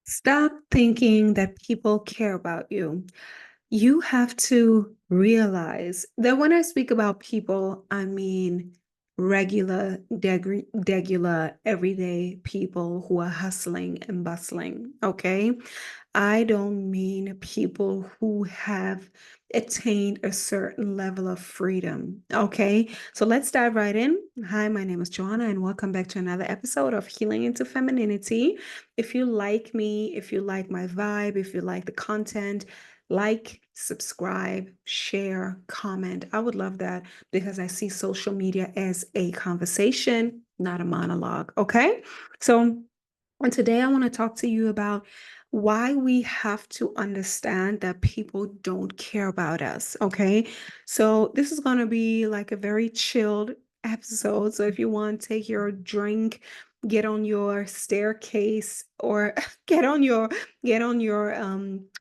Stop thinking that people care about you. You have to realize that when I speak about people, I mean regular, everyday people who are hustling and bustling. Okay. I don't mean people who have attained a certain level of freedom. Okay. So let's dive right in. Hi, my name is Joanna, and welcome back to another episode of Healing into Femininity. If you like me, if you like my vibe, if you like the content, like, subscribe, share, comment. I would love that because I see social media as a conversation, not a monologue. Okay. So, and today I want to talk to you about why we have to understand that people don't care about us. Okay. So, this is going to be like a very chilled episode. So, if you want, take your drink, get on your staircase, or get on your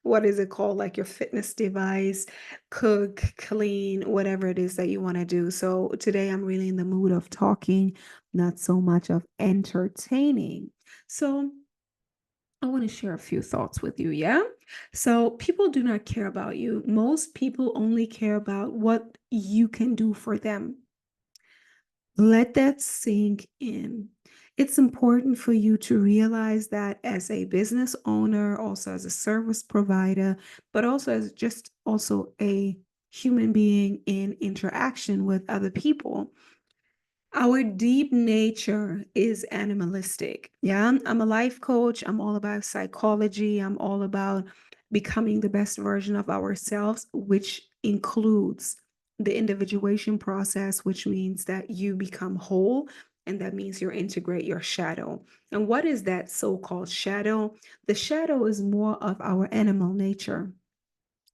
what is it called, like your fitness device, cook, clean, whatever it is that you want to do. So today I'm really in the mood of talking, not so much of entertaining. So I want to share a few thoughts with you, yeah? So people do not care about you. Most people only care about what you can do for them. Let that sink in. It's important for you to realize that as a business owner, also as a service provider, but also as just also a human being in interaction with other people. Our deep nature is animalistic. Yeah. I'm a life coach. I'm all about psychology. I'm all about becoming the best version of ourselves, which includes the individuation process, which means that you become whole. And that means you integrate your shadow. And what is that so called shadow? The shadow is more of our animal nature.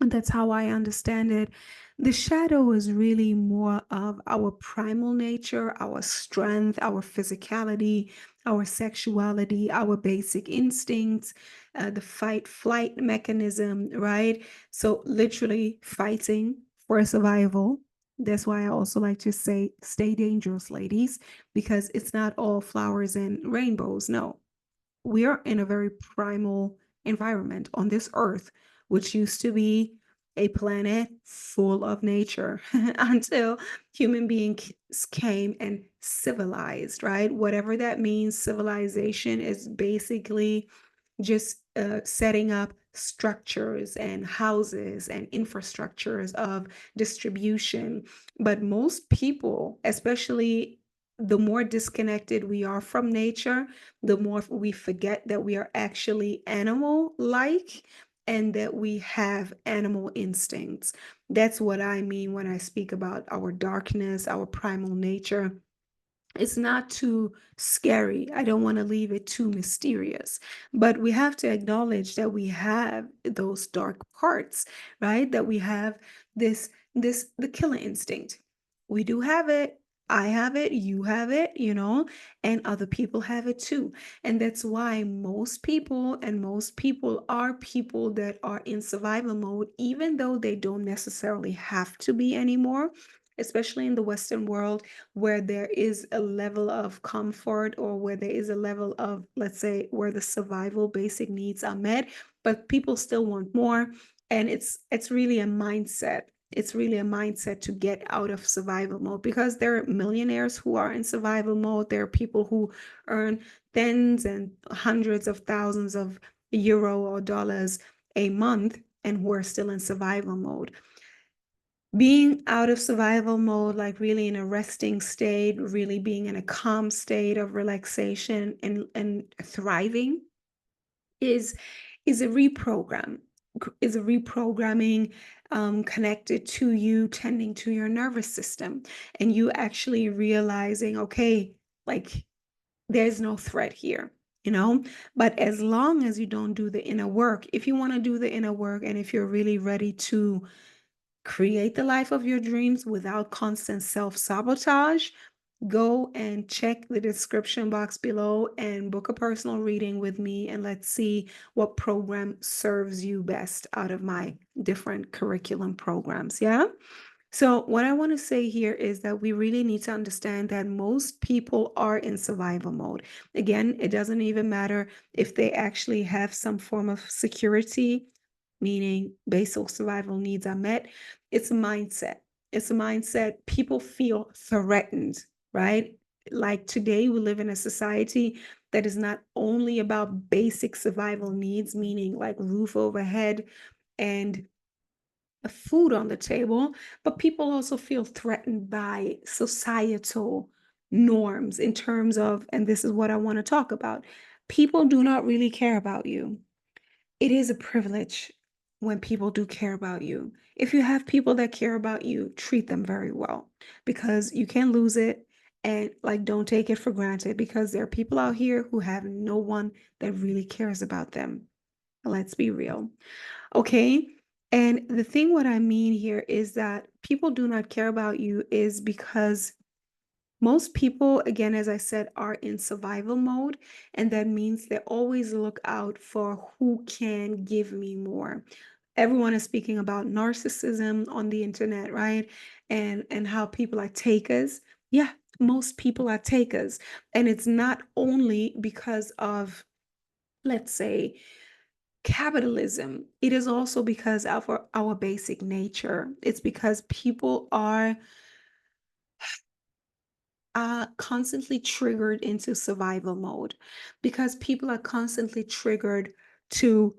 And that's how I understand it. The shadow is really more of our primal nature, our strength, our physicality, our sexuality, our basic instincts, the fight flight mechanism, right? So, literally fighting for survival. That's why I also like to say, stay dangerous, ladies, because it's not all flowers and rainbows. No, we are in a very primal environment on this earth, which used to be a planet full of nature until human beings came and civilized, right? Whatever that means, civilization is basically just setting up structures and houses and infrastructures of distribution. But most people, especially the more disconnected we are from nature, the more we forget that we are actually animal like and that we have animal instincts. That's what I mean when I speak about our darkness, our primal nature. It's not too scary. I don't want to leave it too mysterious, but we have to acknowledge that we have those dark parts, right? That we have the killer instinct. We do have it. I have it, you have it, and other people have it too. And that's why most people are people that are in survival mode, even though they don't necessarily have to be anymore, especially in the Western world where there is a level of comfort or where there is a level of, let's say, where the survival basic needs are met, but people still want more. And it's really a mindset. It's really a mindset to get out of survival mode because there are millionaires who are in survival mode. There are people who earn tens and hundreds of thousands of euro or dollars a month and who are still in survival mode. Being out of survival mode, like really in a resting state, really being in a calm state of relaxation and thriving is is a reprogram, is a reprogramming connected to you tending to your nervous system and you actually realizing, okay, like there's no threat here, you know. But as long as you don't do the inner work, if you want to do the inner work and if you're really ready to create the life of your dreams without constant self sabotage, go and check the description box below and book a personal reading with me. And let's see what program serves you best out of my different curriculum programs. Yeah. So, what I want to say here is that we really need to understand that most people are in survival mode. Again, it doesn't even matter if they actually have some form of security, meaning basic survival needs are met. It's a mindset. It's a mindset. People feel threatened, right? Like today, we live in a society that is not only about basic survival needs, meaning like roof overhead and food on the table, but people also feel threatened by societal norms in terms of, and this is what I want to talk about, people do not really care about you. It is a privilege when people do care about you. If you have people that care about you, treat them very well because you can't lose it. And like, don't take it for granted because there are people out here who have no one that really cares about them. Let's be real. Okay. And the thing, what I mean here is that people do not care about you is because most people, again, as I said, are in survival mode. And that means they always look out for who can give me more. Everyone is speaking about narcissism on the internet, right? And how people are takers. Yeah, most people are takers. And it's not only because of, let's say, capitalism. It is also because of our basic nature. It's because people are constantly triggered into survival mode, because people are constantly triggered to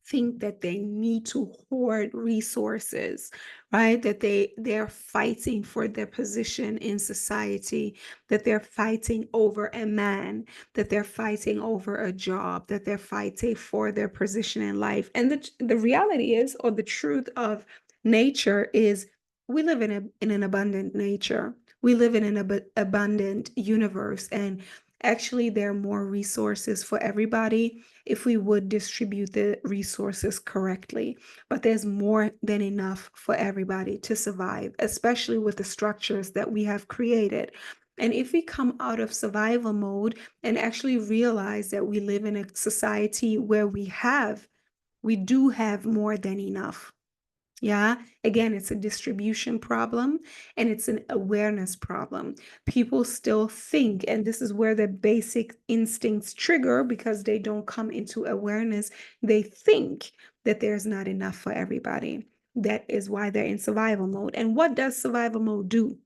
think that they need to hoard resources, right? That they're fighting for their position in society, that they're fighting over a man, that they're fighting over a job, that they're fighting for their position in life. And the reality is, or the truth of nature is, we live in an abundant nature. We live in an abundant universe, and actually there are more resources for everybody if we would distribute the resources correctly. But there's more than enough for everybody to survive, especially with the structures that we have created. And if we come out of survival mode and actually realize that we live in a society where we do have more than enough. Yeah, again, it's a distribution problem and it's an awareness problem. People still think, and this is where the basic instincts trigger because they don't come into awareness. They think that there's not enough for everybody. That is why they're in survival mode. And what does survival mode do?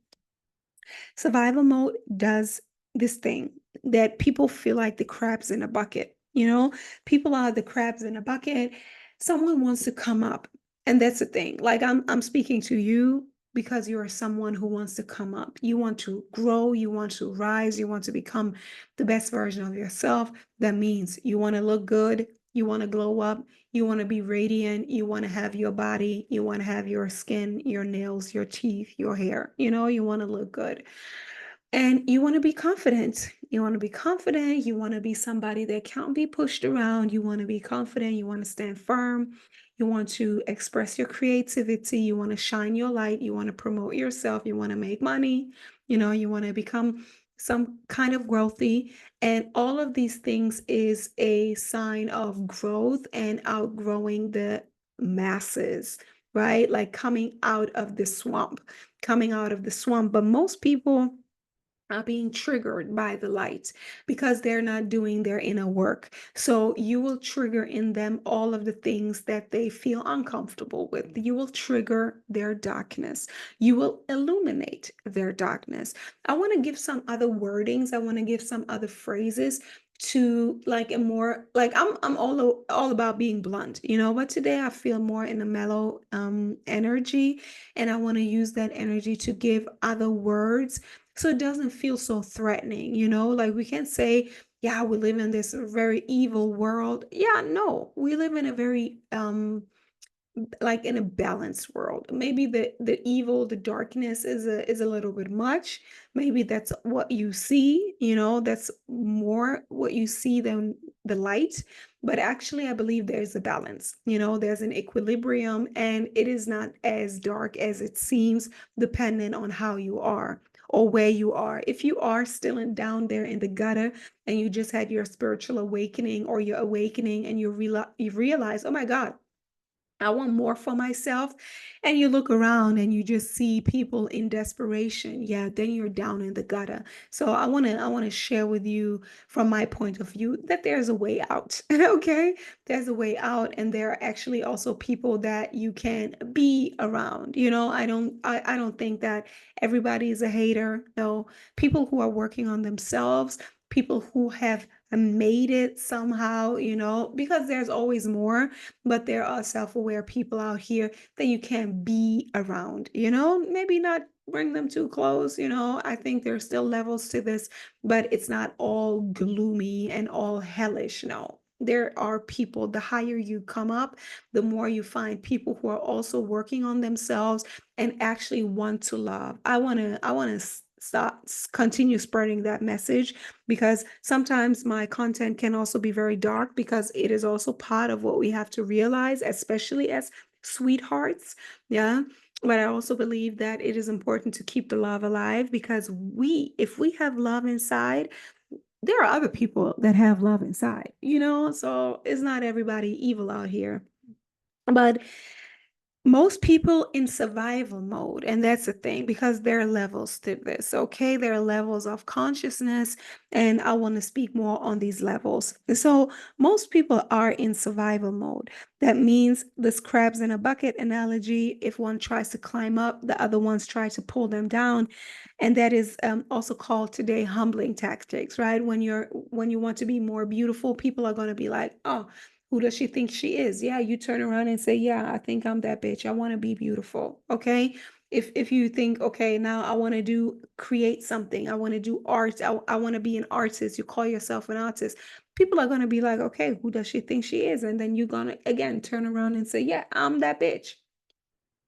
Survival mode does this thing that people feel like the crabs in a bucket. People are the crabs in a bucket. Someone wants to come up. And that's the thing. Like I'm speaking to you because you are someone who wants to come up. You want to grow, you want to rise, you want to become the best version of yourself. That means you want to look good, you want to glow up, you want to be radiant, you want to have your body, you want to have your skin, your nails, your teeth, your hair. You want to look good. And you want to be confident. You want to be confident. You want to be somebody that can't be pushed around. You want to be confident. You want to stand firm. You want to express your creativity. You want to shine your light. You want to promote yourself. You want to make money. You want to become some kind of wealthy. And all of these things is a sign of growth and outgrowing the masses, right? Like coming out of the swamp, coming out of the swamp. But most people are being triggered by the light because they're not doing their inner work. So you will trigger in them all of the things that they feel uncomfortable with. You will trigger their darkness. You will illuminate their darkness. I want to give some other wordings. I want to give some other phrases to like a more like I'm all about being blunt, but today I feel more in a mellow energy, and I want to use that energy to give other words so it doesn't feel so threatening, like we can say, yeah, we live in this very evil world. Yeah, no, we live in a very like in a balanced world. Maybe the evil, the darkness is a little bit much. Maybe that's what you see, that's more what you see than the light. But actually I believe there's a balance, there's an equilibrium, and it is not as dark as it seems, depending on how you are or where you are. If you are still down there in the gutter and you just had your spiritual awakening, or your awakening, and you realize, oh my God, I want more for myself. And you look around and you just see people in desperation. Yeah, then you're down in the gutter. So I want to share with you from my point of view that there's a way out. Okay? There's a way out, and there are actually also people that you can be around. I don't think that everybody is a hater. No, people who are working on themselves, people who have made it somehow, because there's always more, but there are self-aware people out here that you can be around, maybe not bring them too close. I think there's still levels to this, but it's not all gloomy and all hellish. No, there are people, the higher you come up, the more you find people who are also working on themselves and actually want to love. I want to stop continue spreading that message, because sometimes my content can also be very dark, because it is also part of what we have to realize, especially as sweethearts. Yeah. But I also believe that it is important to keep the love alive, because if we have love inside, there are other people that have love inside, so it's not everybody evil out here. But most people in survival mode, and that's the thing, because there are levels to this. Okay, there are levels of consciousness, and I want to speak more on these levels. So most people are in survival mode. That means this crabs in a bucket analogy. If one tries to climb up, the other ones try to pull them down. And that is also called today humbling tactics, right? When you want to be more beautiful, people are going to be like, oh, who does she think she is? Yeah, you turn around and say, yeah, I think I'm that bitch. I want to be beautiful. Okay. If you think, okay, now I want to create something, I want to do art, I want to be an artist, you call yourself an artist, people are going to be like, okay, who does she think she is? And then you're going to again turn around and say, yeah, I'm that bitch.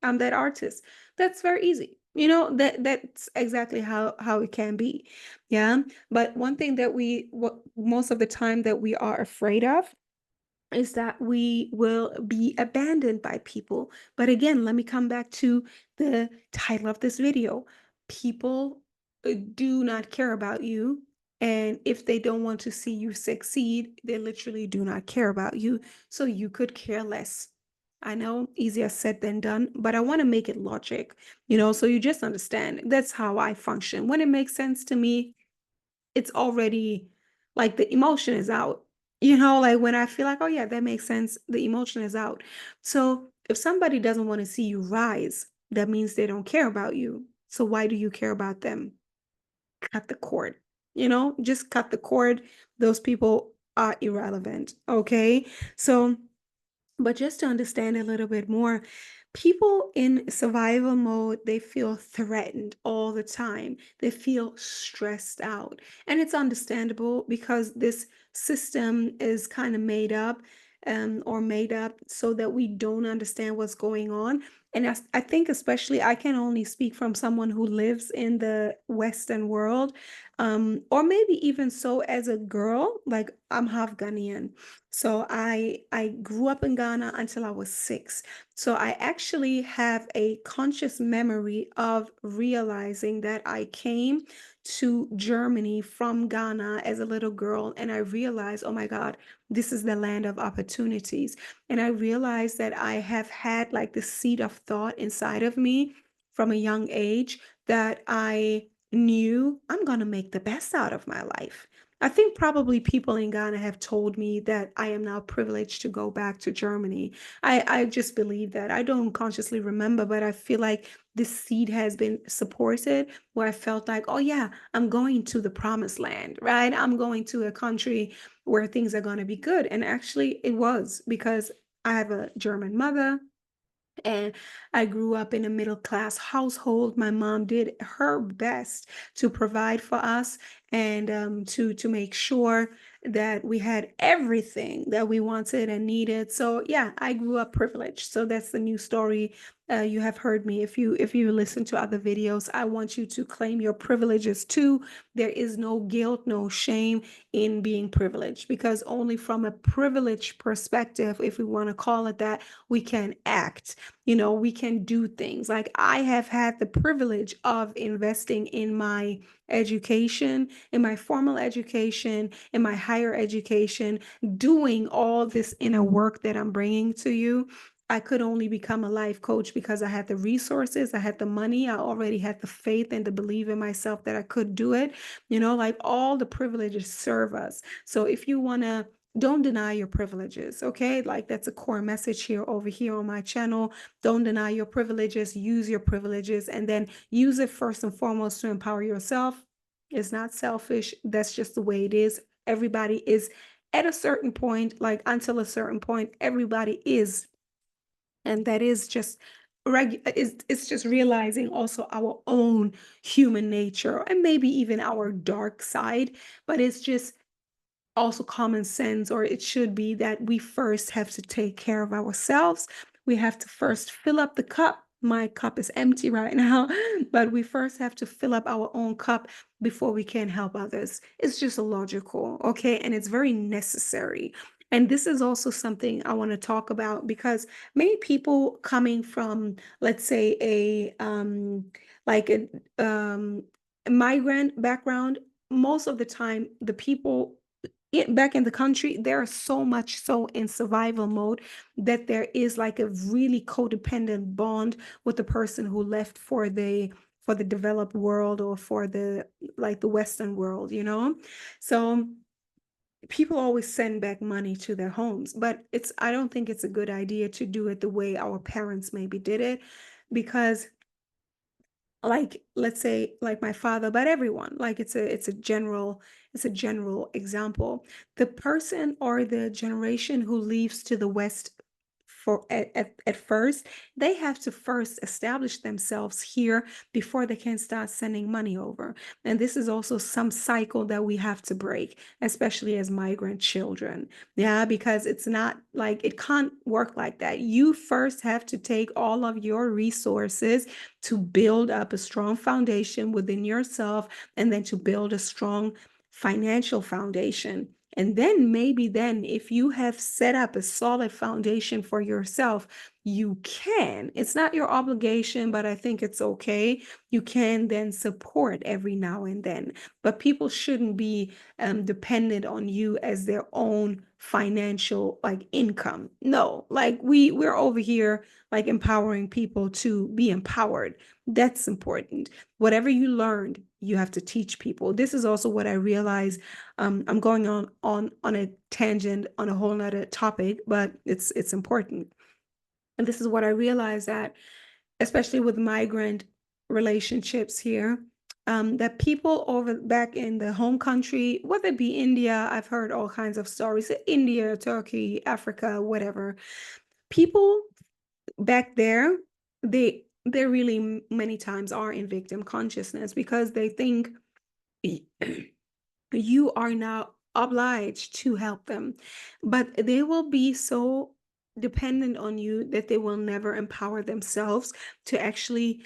I'm that artist. That's very easy. That's exactly how it can be. Yeah. But one thing that what most of the time that we are afraid of is that we will be abandoned by people. But again, let me come back to the title of this video. People do not care about you. And if they don't want to see you succeed, they literally do not care about you. So you could care less. I know, easier said than done, but I want to make it logic, so you just understand. That's how I function. When it makes sense to me, it's already like the emotion is out. Like when I feel like, oh yeah, that makes sense, the emotion is out. So if somebody doesn't want to see you rise, that means they don't care about you. So why do you care about them? Cut the cord. Just cut the cord. Those people are irrelevant. Okay. So but just to understand a little bit more, people in survival mode, they feel threatened all the time. They feel stressed out. And it's understandable, because this system is kind of made up, or made up so that we don't understand what's going on. And I think, especially, I can only speak from someone who lives in the Western world, or maybe even so as a girl, like I'm half Ghanaian. So I grew up in Ghana until I was 6. So I actually have a conscious memory of realizing that I came to Germany from Ghana as a little girl, and I realized, oh my God, this is the land of opportunities. And I realized that I have had like the seed of thought inside of me from a young age, that I knew I'm going to make the best out of my life. I think probably people in Ghana have told me that I am now privileged to go back to Germany. I just believe that. I don't consciously remember, but I feel like this seed has been supported, where I felt like, oh yeah, I'm going to the promised land, right? I'm going to a country where things are going to be good. And actually, it was, because I have a German mother. And I grew up in a middle class household. My mom did her best to provide for us, and to make sure that we had everything that we wanted and needed. So yeah, I grew up privileged. So that's the new story. You have heard me. If you listen to other videos, I want you to claim your privileges too. There is no guilt, no shame in being privileged, because only from a privileged perspective, if we want to call it that, we can act. We can do things. Like, I have had the privilege of investing in my education, in my formal education, in my higher education, doing all this inner work that I'm bringing to you. I could only become a life coach because I had the resources, I had the money, I already had the faith and the belief in myself that I could do it. Like all the privileges serve us. So if you want to, don't deny your privileges, okay? Like that's a core message here over here on my channel. Don't deny your privileges, use your privileges, and then use it first and foremost to empower yourself. It's not selfish. That's just the way it is. Everybody is at a certain point, like until a certain point, everybody is, and that is just it's just realizing also our own human nature and maybe even our dark side, but it's just also common sense, or it should be, that we first have to take care of ourselves. We have to first fill up the cup. My cup is empty right now, but we first have to fill up our own cup before we can help others. It's just illogical, okay? And it's very necessary. And this is also something I want to talk about because many people coming from, let's say, like a migrant background, most of the time, the people back in the country, they're so much so in survival mode that there is like a really codependent bond with the person who left for the developed world, or for the, like, the Western world, So people always send back money to their homes, but I don't think it's a good idea to do it the way our parents maybe did it, because, like, let's say, like my father, but everyone, like, it's a general example. The person or the generation who leaves to the West for at first, they have to first establish themselves here before they can start sending money over. And this is also some cycle that we have to break, especially as migrant children. Yeah, because it's not like, it can't work like that. You first have to take all of your resources to build up a strong foundation within yourself, and then to build a strong financial foundation. And then maybe then, if you have set up a solid foundation for yourself, you can. It's not your obligation, but I think it's okay. You can then support every now and then. But people shouldn't be dependent on you as their own financial, like, income. No, like, we're over here, like, empowering people to be empowered. That's important. Whatever you learned, you have to teach people. This is also what I realized. I'm going on a tangent on a whole nother topic, but it's important. And this is what I realized, that especially with migrant relationships here, that people over back in the home country, whether it be India, I've heard all kinds of stories, India, Turkey, Africa, whatever. People back there, they really many times are in victim consciousness, because they think you are now obliged to help them, but they will be so dependent on you that they will never empower themselves to actually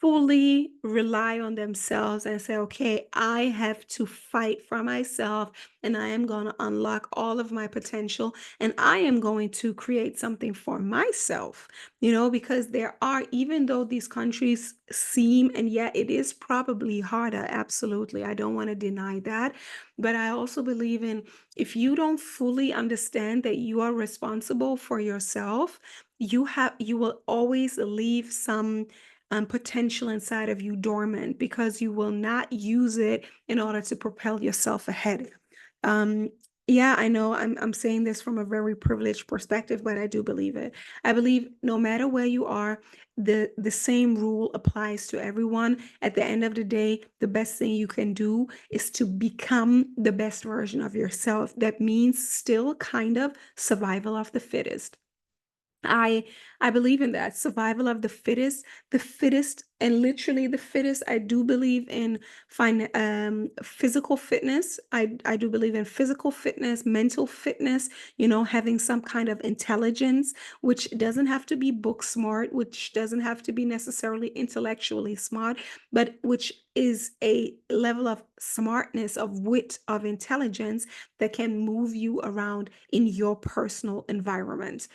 fully rely on themselves and say, okay, I have to fight for myself, and I am going to unlock all of my potential, and I am going to create something for myself, because there are, even though these countries seem, and yeah, it is probably harder, absolutely, I don't want to deny that, but I also believe in, if you don't fully understand that you are responsible for yourself, you will always leave some potential inside of you dormant, because you will not use it in order to propel yourself ahead. Um, yeah, I know I'm saying this from a very privileged perspective, but I do believe it. I believe no matter where you are, the same rule applies to everyone. At the end of the day, the best thing you can do is to become the best version of yourself. That means still kind of survival of the fittest. I I believe in that, survival of the fittest, and literally the fittest. I do believe in physical fitness. I do believe in physical fitness, mental fitness, having some kind of intelligence, which doesn't have to be book smart, which doesn't have to be necessarily intellectually smart, but which is a level of smartness, of wit, of intelligence that can move you around in your personal environment.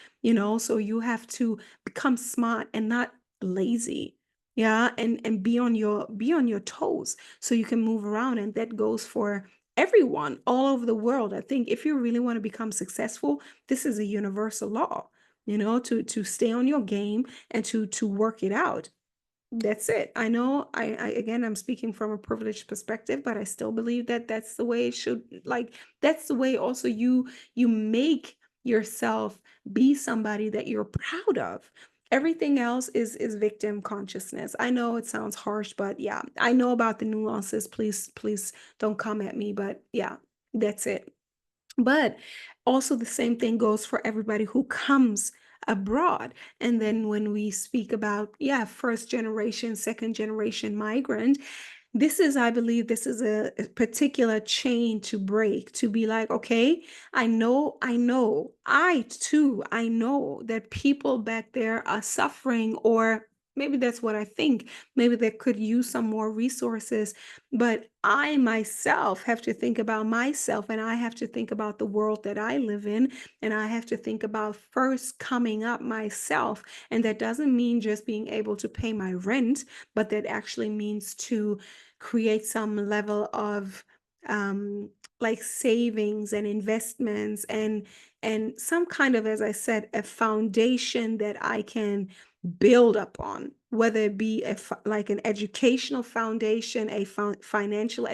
So you have to become smart and not lazy. Yeah, and be on your toes so you can move around, and that goes for everyone all over the world. I think if you really want to become successful, this is a universal law. to stay on your game and to work it out. That's it. I know I again, I'm speaking from a privileged perspective, but I still believe that that's the way it should, like, that's the way also you make yourself be somebody that you're proud of. Everything else is victim consciousness. I know it sounds harsh, but yeah, I know about the nuances. Please don't come at me, but yeah, that's it. But also the same thing goes for everybody who comes abroad. And then when we speak about, yeah, first generation, second generation migrant, this is, I believe, this is a particular chain to break, to be like, okay, I too, I know that people back there are suffering, or maybe that's what I think. Maybe they could use some more resources, but I myself have to think about myself, and I have to think about the world that I live in, and I have to think about first coming up myself. And that doesn't mean just being able to pay my rent, but that actually means to create some level of um like savings and investments, and some kind of, as I said, a foundation that I can build upon, whether it be like an educational foundation, a financial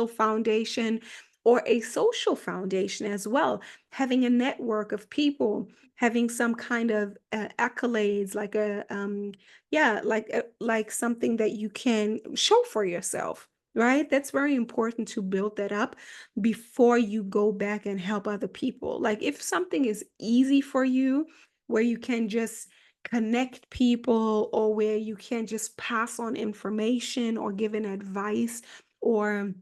foundation, or a social foundation as well. Having a network of people, having some kind of accolades, like a yeah, like something that you can show for yourself, right? That's very important to build that up before you go back and help other people. Like if something is easy for you, where you can just connect people, or where you can just pass on information or give an advice, or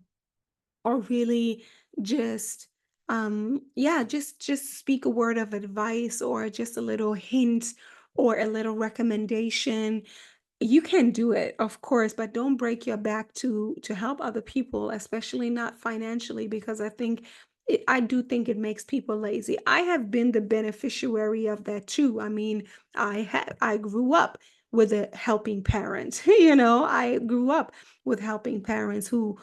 really just yeah, just speak a word of advice, or just a little hint, or a little recommendation, you can do it, of course, but don't break your back to help other people, especially not financially, because I do think it makes people lazy. I have been the beneficiary of that too. I mean, I grew up with a helping parent. I grew up with helping parents who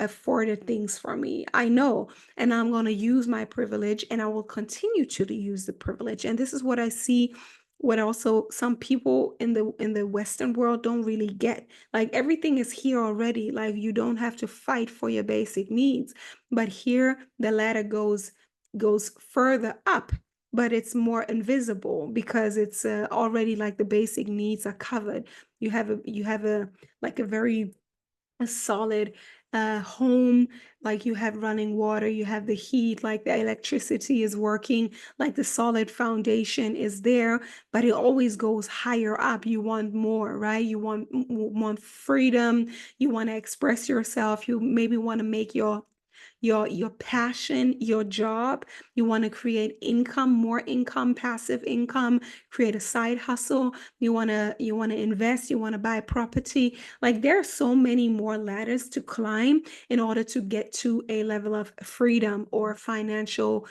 afforded things for me. I know, and I'm going to use my privilege, and I will continue to use the privilege. And this is what I see, what also some people in the Western world don't really get. Like everything is here already. Like you don't have to fight for your basic needs. But here the ladder goes further up, but it's more invisible because it's already, like, the basic needs are covered. You have a like a very a solid home, like you have running water, you have the heat, like the electricity is working, like the solid foundation is there, but it always goes higher up. You want more, right? You want freedom, you want to express yourself, you maybe want to make your passion your job. You want to create income, more income, passive income, create a side hustle. You want to invest, you want to buy property. Like there are so many more ladders to climb in order to get to a level of freedom, or financial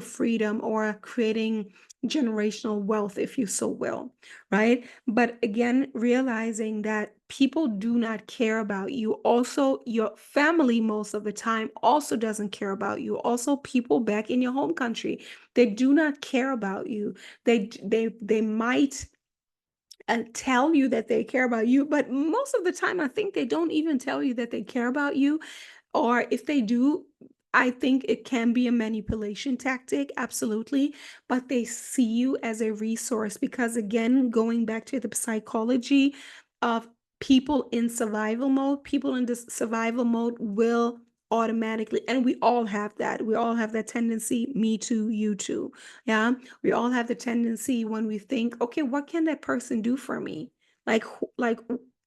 freedom, or creating generational wealth, if you so will, right? But again, realizing that people do not care about you. Also, your family most of the time also doesn't care about you. Also, people back in your home country, they do not care about you. They might tell you that they care about you, but most of the time, I think they don't even tell you that they care about you. Or if they do, I think it can be a manipulation tactic, absolutely. But they see you as a resource because, again, going back to the psychology of people in this survival mode will automatically, and we all have that tendency, me too, you too. Yeah, we all have the tendency when we think, okay, what can that person do for me? Like,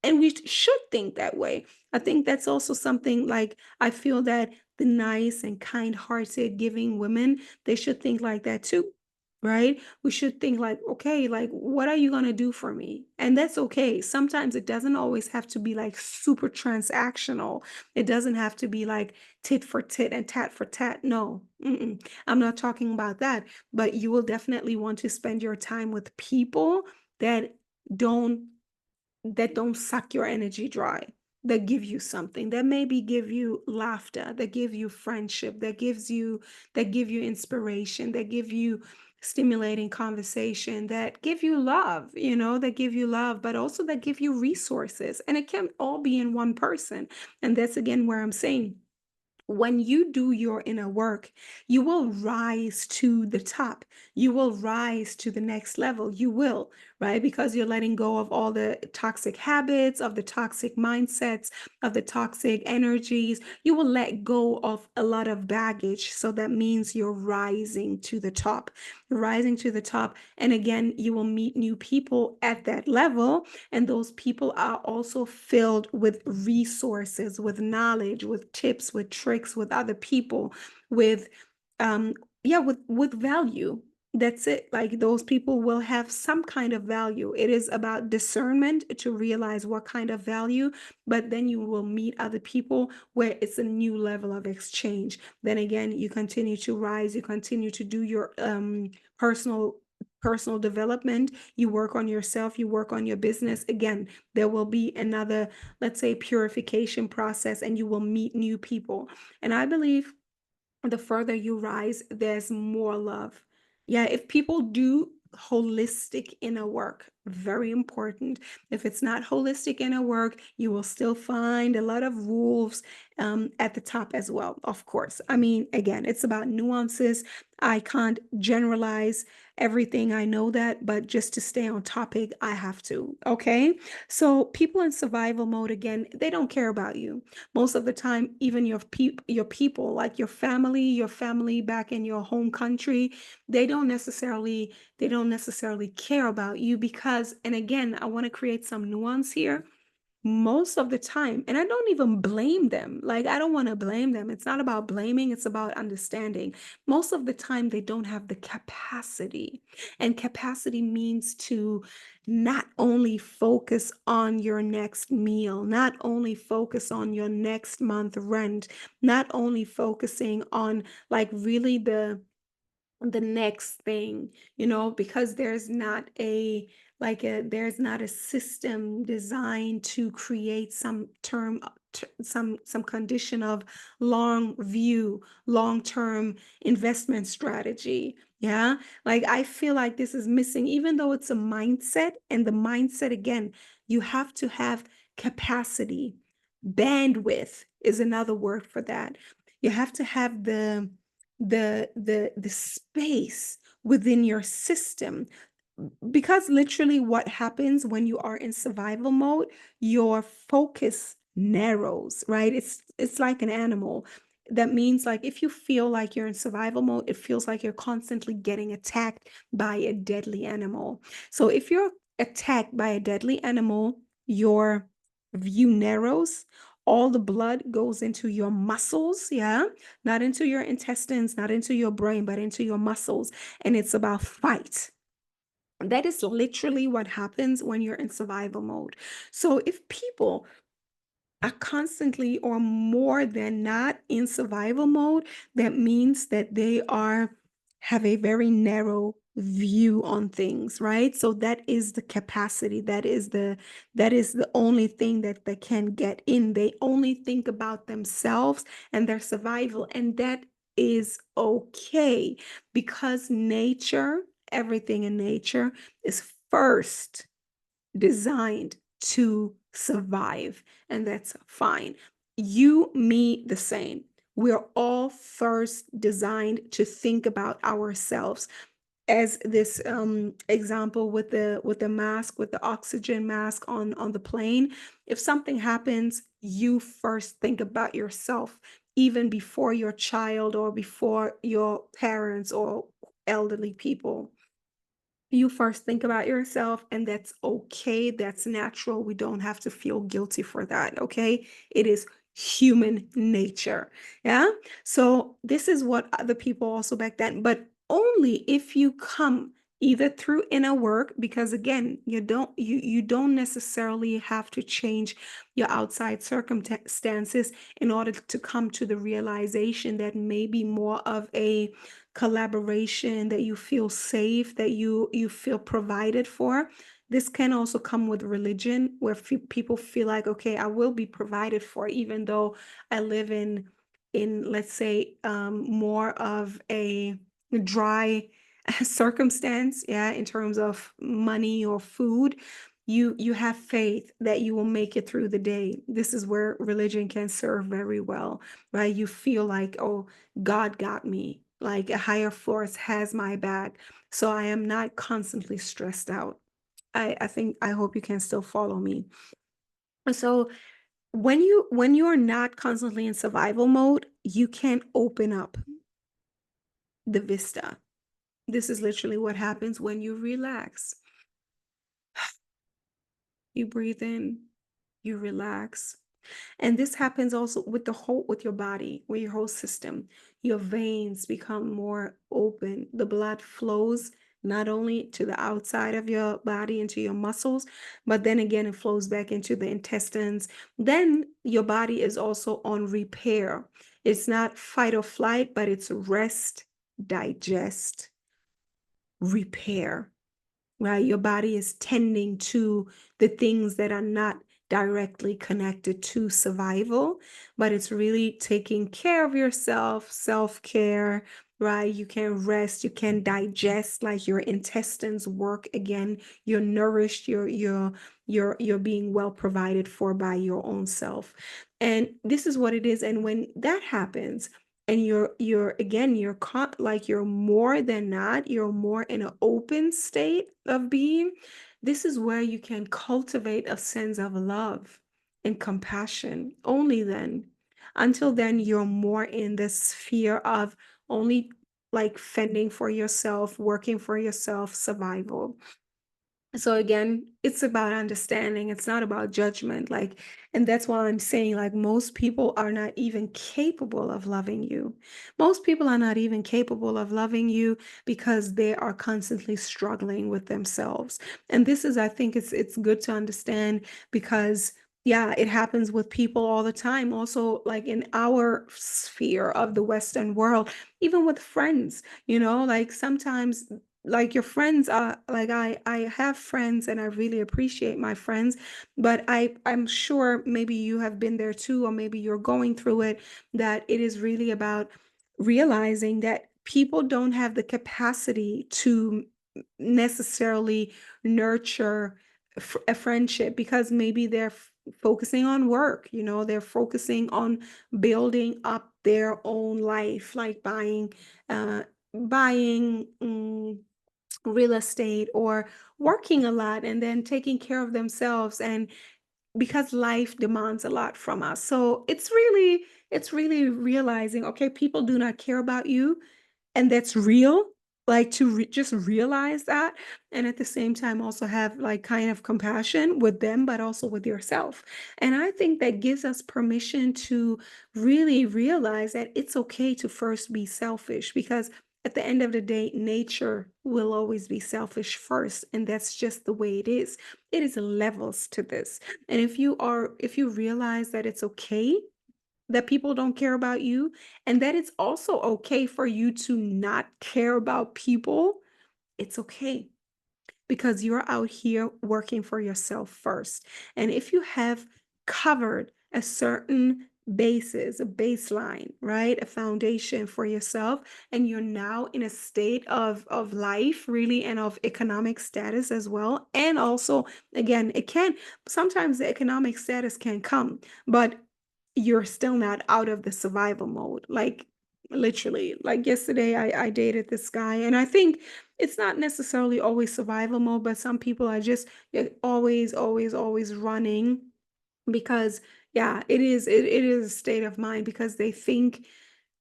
and we should think that way. I think that's also something, like, I feel that the nice and kind-hearted, giving women, they should think like that too, right? We should think like, okay, like, what are you going to do for me? And that's okay. Sometimes it doesn't always have to be like super transactional. It doesn't have to be like tit for tit and tat for tat. No, I'm not talking about that. But you will definitely want to spend your time with people that don't that don't suck your energy dry. that give you something, that maybe give you laughter, that give you friendship, that give you inspiration, that give you stimulating conversation, that give you love, that give you love, but also that give you resources. And it can all be in one person. And that's again where I'm saying, when you do your inner work, you will rise to the top. You will rise to the next level. You will, right? Because you're letting go of all the toxic habits, of the toxic mindsets, of the toxic energies. You will let go of a lot of baggage. So that means you're rising to the top. You're rising to the top. And again, you will meet new people at that level. And those people are also filled with resources, with knowledge, with tips, with tricks, with other people, with yeah, with value. That's it. Like those people will have some kind of value. It is about discernment to realize what kind of value, but then you will meet other people where it's a new level of exchange. Then again, you continue to rise, you continue to do your personal personal development, you work on yourself, you work on your business. Again, there will be another, let's say, purification process, and you will meet new people. And I believe the further you rise, there's more love. Yeah, if people do holistic inner work, very important. If it's not holistic inner work, you will still find a lot of wolves at the top as well, of course. I mean, again, it's about nuances. I can't generalize everything. I know that, but just to stay on topic, I have to. Okay. So people in survival mode, again, they don't care about you most of the time. Even your people, like your family back in your home country, they don't necessarily care about you because, and again, I want to create some nuance here, most of the time, and I don't even blame them. Like, I don't want to blame them. It's not about blaming, it's about understanding. Most of the time, they don't have the capacity. And capacity means to not only focus on your next meal, not only focus on your next month rent, not only focusing on like really the next thing, because there's not a system designed to create some term some condition of long view, long-term investment strategy. Yeah, like I feel like this is missing, even though it's a mindset. And the mindset, again, you have to have capacity. Bandwidth is another word for that. You have to have the space within your system, because literally what happens when you are in survival mode, your focus narrows, right? It's like an animal. That means, like, if you feel like you're in survival mode, it feels like you're constantly getting attacked by a deadly animal. So if you're attacked by a deadly animal, your view narrows, all the blood goes into your muscles, yeah, not into your intestines, not into your brain, but into your muscles. And it's about fight. That is literally what happens when you're in survival mode. So if people are constantly or more than not in survival mode, that means that they have a very narrow view on things, right? So that is the capacity, that is the only thing that they can get in. They only think about themselves and their survival, and that is okay, because nature, everything in nature is first designed to survive, and that's fine. You, me, the same. We're all first designed to think about ourselves, as this example with the mask, with the oxygen mask on the plane. If something happens, you first think about yourself, even before your child or before your parents or elderly people. You first think about yourself, and that's okay. That's natural. We don't have to feel guilty for that. Okay. It is human nature. Yeah. So this is what other people also back then, but only if you come either through inner work, because again, you don't necessarily have to change your outside circumstances in order to come to the realization that maybe more of a collaboration, that you feel safe, that you feel provided for. This can also come with religion, where people feel like, okay, I will be provided for, even though I live in let's say more of a dry circumstance, yeah, in terms of money or food. You have faith that you will make it through the day. This is where religion can serve very well, right? You feel like, oh, God got me, like a higher force has my back, so I am not constantly stressed out. I think, I hope you can still follow me. So when you are not constantly in survival mode, you can open up the vista. This is literally what happens when you relax. You breathe in, you relax. And this happens also with with your body, with your whole system. Your veins become more open. The blood flows not only to the outside of your body, into your muscles, but then again it flows back into the intestines. Then your body is also on repair. It's not fight or flight, but it's rest, digest, repair, right? Your body is tending to the things that are not directly connected to survival, but it's really taking care of yourself, self-care, right? You can rest, you can digest, like your intestines work again, you're nourished, you're being well provided for by your own self. And this is what it is. And when that happens, and you're again you're caught, like you're more than not, you're more in an open state of being. This is where you can cultivate a sense of love and compassion. Only then. Until then, you're more in the sphere of only like fending for yourself, working for yourself, survival. So again, it's about understanding. It's not about judgment. Like, and that's why I'm saying, like, most people are not even capable of loving you. Most people are not even capable of loving you because they are constantly struggling with themselves. And this is, I think it's good to understand, because yeah, it happens with people all the time. Also, like in our sphere of the Western world, even with friends, like sometimes, like your friends are like, I have friends and I really appreciate my friends, but I'm sure maybe you have been there too, or maybe you're going through it, that it is really about realizing that people don't have the capacity to necessarily nurture a friendship, because maybe they're focusing on work, they're focusing on building up their own life, like buying real estate, or working a lot and then taking care of themselves, and because life demands a lot from us. So it's really realizing, okay, people do not care about you, and that's real, like to just realize that, and at the same time also have like kind of compassion with them, but also with yourself. And I think that gives us permission to really realize that it's okay to first be selfish, because at the end of the day, nature will always be selfish first, and that's just the way it is. It is levels to this. And if you realize that it's okay that people don't care about you, and that it's also okay for you to not care about people, it's okay, because you're out here working for yourself first. And if you have covered a certain basis, a baseline, right? A foundation for yourself, and you're now in a state of life, really, and of economic status as well. And also, again, it can sometimes the economic status can come, but you're still not out of the survival mode. Like literally, like yesterday, I dated this guy, and I think it's not necessarily always survival mode, but some people are just always, always, always running, because yeah, it is a state of mind, because they think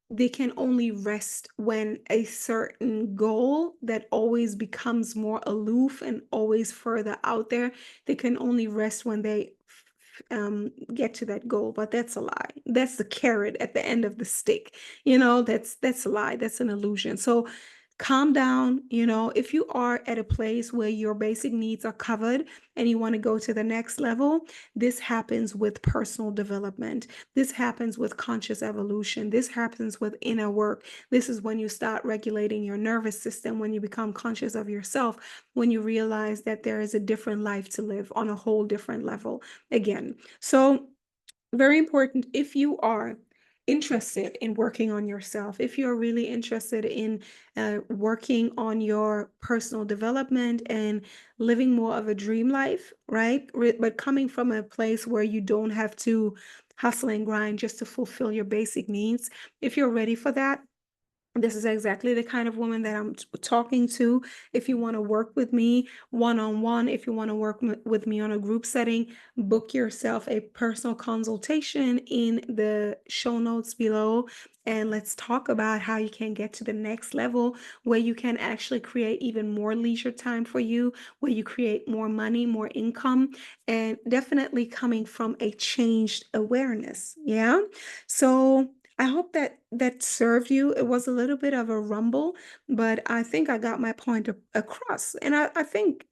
they can only rest when a certain goal that always becomes more aloof and always further out there, they can only rest when they get to that goal. But that's a lie. That's the carrot at the end of the stick. That's a lie. That's an illusion. So calm down. If you are at a place where your basic needs are covered and you want to go to the next level, this happens with personal development. This happens with conscious evolution. This happens with inner work. This is when you start regulating your nervous system, when you become conscious of yourself, when you realize that there is a different life to live on a whole different level again. So, very important. If you are interested in working on yourself, if you're really interested in working on your personal development and living more of a dream life, right? But coming from a place where you don't have to hustle and grind just to fulfill your basic needs, if you're ready for that, this is exactly the kind of woman that I'm talking to. If you want to work with me one-on-one, if you want to work with me on a group setting, book yourself a personal consultation in the show notes below. And let's talk about how you can get to the next level where you can actually create even more leisure time for you, where you create more money, more income, and definitely coming from a changed awareness. Yeah. So I hope that that served you. It was a little bit of a rumble, but I think I got my point across. And I think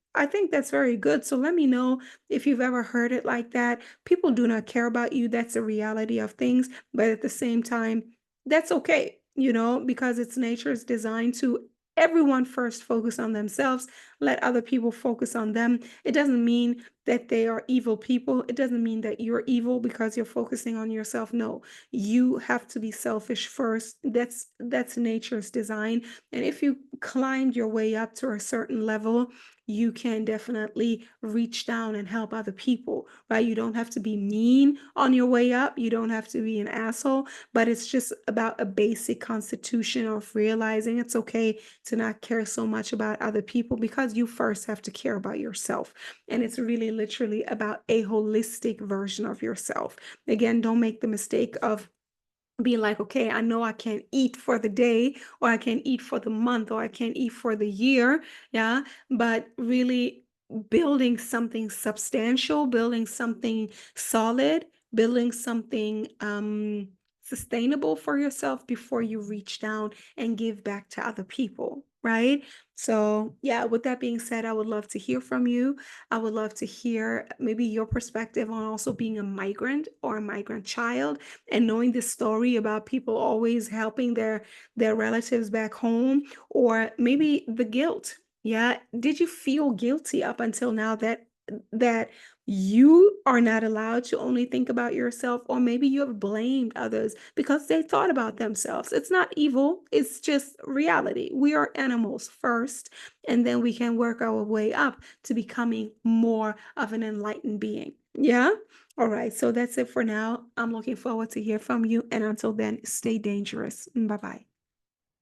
that's very good. So let me know if you've ever heard it like that. People do not care about you. That's the reality of things. But at the same time, that's okay, because it's nature's design to everyone first focus on themselves, let other people focus on them. It doesn't mean that they are evil people. It doesn't mean that you're evil because you're focusing on yourself. No, you have to be selfish first. That's nature's design. And if you climbed your way up to a certain level, you can definitely reach down and help other people, right? You don't have to be mean on your way up. You don't have to be an asshole, but it's just about a basic constitution of realizing it's okay to not care so much about other people because you first have to care about yourself. And it's really literally about a holistic version of yourself. Again, don't make the mistake of being like, okay, I know I can't eat for the day, or I can't eat for the month, or I can't eat for the year. Yeah. But really building something substantial, building something solid, building something sustainable for yourself before you reach down and give back to other people. Right. So, yeah, with that being said, I would love to hear from you. I would love to hear maybe your perspective on also being a migrant or a migrant child and knowing the story about people always helping their relatives back home, or maybe the guilt. Yeah, did you feel guilty up until now that you are not allowed to only think about yourself, or maybe you have blamed others because they thought about themselves? It's not evil, it's just reality. We are animals first, and then we can work our way up to becoming more of an enlightened being. Yeah. All right, so that's it for now. I'm looking forward to hear from you. And until then, stay dangerous. Bye bye.